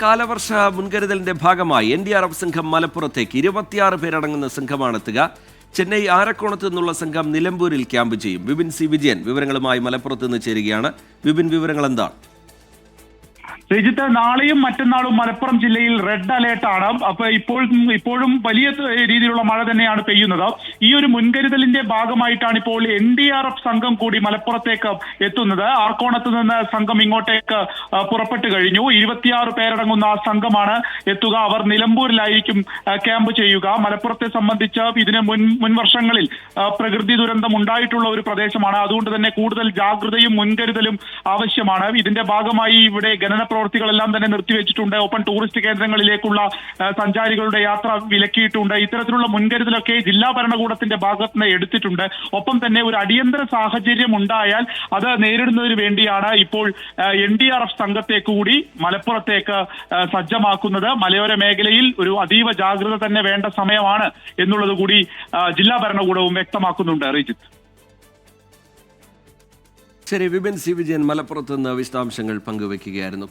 കാലവർഷ മുൻകരുതലിന്റെ ഭാഗമായി NDRF സംഘം മലപ്പുറത്തേക്ക് 26 പേരടങ്ങുന്ന സംഘമാണെത്തുക. ചെന്നൈ ആരക്കോണത്ത് നിന്നുള്ള സംഘം നിലമ്പൂരിൽ ക്യാമ്പ് ചെയ്യും. വിപിൻ സി വിജയൻ വിവരങ്ങളുമായി മലപ്പുറത്ത് നിന്ന് ചേരുകയാണ്. വിപിൻ, വിവരങ്ങൾ എന്താണ്? ശ്രീജിത്ത്, നാളെയും മറ്റന്നാളും മലപ്പുറം ജില്ലയിൽ റെഡ് അലേർട്ടാണ്. അപ്പൊ ഇപ്പോഴും വലിയ രീതിയിലുള്ള മഴ തന്നെയാണ് പെയ്യുന്നത്. ഈ ഒരു മുൻകരുതലിന്റെ ഭാഗമായിട്ടാണ് ഇപ്പോൾ NDRF സംഘം കൂടി മലപ്പുറത്തേക്ക് എത്തുന്നത്. ആർക്കോണത്ത് നിന്ന് സംഘം ഇങ്ങോട്ടേക്ക് പുറപ്പെട്ടു കഴിഞ്ഞു. 26 പേരടങ്ങുന്ന സംഘമാണ് എത്തുക. അവർ നിലമ്പൂരിലായിരിക്കും ക്യാമ്പ് ചെയ്യുക. മലപ്പുറത്തെ സംബന്ധിച്ച് ഇതിന് മുൻ വർഷങ്ങളിൽ പ്രകൃതി ദുരന്തം ഉണ്ടായിട്ടുള്ള ഒരു പ്രദേശമാണ്. അതുകൊണ്ട് തന്നെ കൂടുതൽ ജാഗ്രതയും മുൻകരുതലും ആവശ്യമാണ്. ഇതിന്റെ ഭാഗമായി ഇവിടെ ഖനന പ്രവൃത്തികളെല്ലാം തന്നെ നിർത്തിവെച്ചിട്ടുണ്ട്. ഒപ്പം ടൂറിസ്റ്റ് കേന്ദ്രങ്ങളിലേക്കുള്ള സഞ്ചാരികളുടെ യാത്ര വിലക്കിയിട്ടുണ്ട്. ഇത്തരത്തിലുള്ള മുൻകരുതലൊക്കെ ജില്ലാ ഭരണകൂടത്തിന്റെ ഭാഗത്ത് നിന്ന് എടുത്തിട്ടുണ്ട്. ഒപ്പം തന്നെ ഒരു അടിയന്തര സാഹചര്യം ഉണ്ടായാൽ അത് നേരിടുന്നതിന് വേണ്ടിയാണ് ഇപ്പോൾ NDRF സംഘത്തെ കൂടി മലപ്പുറത്തേക്ക് സജ്ജമാക്കുന്നത്. മലയോര മേഖലയിൽ ഒരു അതീവ ജാഗ്രത തന്നെ വേണ്ട സമയമാണ് എന്നുള്ളത് കൂടി ജില്ലാ ഭരണകൂടവും വ്യക്തമാക്കുന്നുണ്ട്. റിജിത്ത്, ശരി. വിപിൻ സി വിജയൻ മലപ്പുറത്ത് നിന്ന് വിശദാംശങ്ങൾ പങ്കുവയ്ക്കുകയായിരുന്നു.